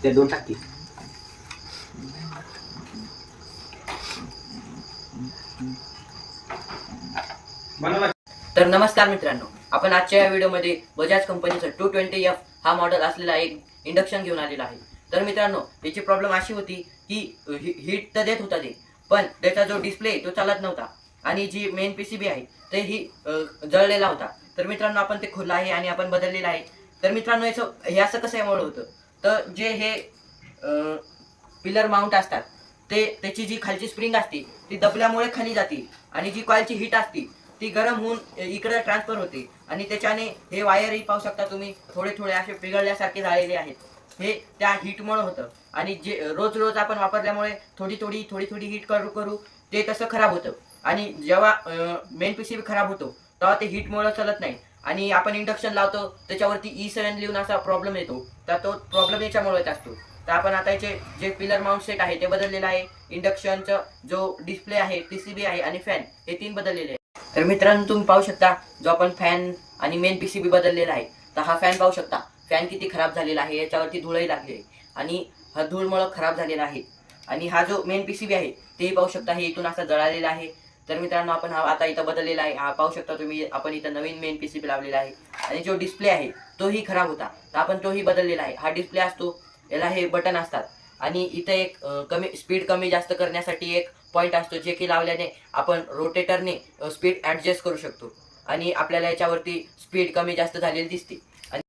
ते दोन टाकी. तर नमस्कार मित्रांनो, आपण आजच्या या व्हिडिओमध्ये बजाज कंपनीचं 220F हा मॉडेल असलेला एक इंडक्शन घेऊन आलेला आहे. तर मित्रांनो, त्याची प्रॉब्लेम अशी होती की हीट तर देत होता ते, पण त्याचा जो डिस्प्ले तो चालत नव्हता आणि जी मेन पीसीबी आहे ते ही जळलेला होता. तर मित्रांनो, आपण ते खोललं आहे आणि आपण बदललेलं आहे. तर मित्रांनो, हे असं कशामुळे होतं, तर जे हे पिलर माउंट असतात ते त्याची जी खालची स्प्रिंग असते ती दबल्यामुळे खाली जाते आणि जी कॉइलची हीट असते ती गरम होऊन इकडे ट्रान्सफर होते आणि त्याच्याने हे वायरही पाहू शकता तुम्ही, थोडे थोडे असे पिघळल्यासारखे झालेले आहेत. हे त्या हीटमुळे होतं आणि जे रोज रोज आपण वापरल्यामुळे थोडी थोडी हीट करू करू ते तसं खराब होतं आणि जेव्हा मेन पीसीबी खराब होतो तेव्हा ते हीटमुळे चालत नाही आणि आपण इंडक्शन लावतो त्याच्यावरती E7 लिहून असा प्रॉब्लेम येतो. तर तो प्रॉब्लेम याच्यामुळे येत असतो. तर आपण आता याचे जे पिलर माउंट सेट आहे ते बदललेलं आहे. इंडक्शनचा जो डिस्प्ले आहे, पीसीबी आहे आणि फॅन हे तीन बदललेले आहे. तर मित्रांनो, तुम्ही पाहू शकता जो आपण फॅन आणि मेन पीसीबी बदललेला आहे, तर हा फॅन पाहू शकता. फॅन किती खराब झालेला आहे, याच्यावरती धूळही लागली आहे आणि हा धूळमुळे खराब झालेला आहे. आणि हा जो मेन पीसीबी आहे तेही पाहू शकता, हे इथून असा जळालेला आहे. तर मित्रांनो, आपण हा आता इथं बदललेला आहे. हा पाहू शकता तुम्ही, आपण इथं नवीन मेन पीसीबी लावलेला आहे आणि जो डिस्प्ले आहे तोही खराब होता, तर आपण तोही बदललेला आहे. हा डिस्प्ले असतो, याला हे बटन असतात आणि इथं एक स्पीड कमी जास्त करण्यासाठी एक पॉईंट असतो, जे की लावल्याने आपण रोटेटरने स्पीड ॲडजस्ट करू शकतो आणि आपल्याला याच्यावरती स्पीड कमी जास्त झालेली दिसते.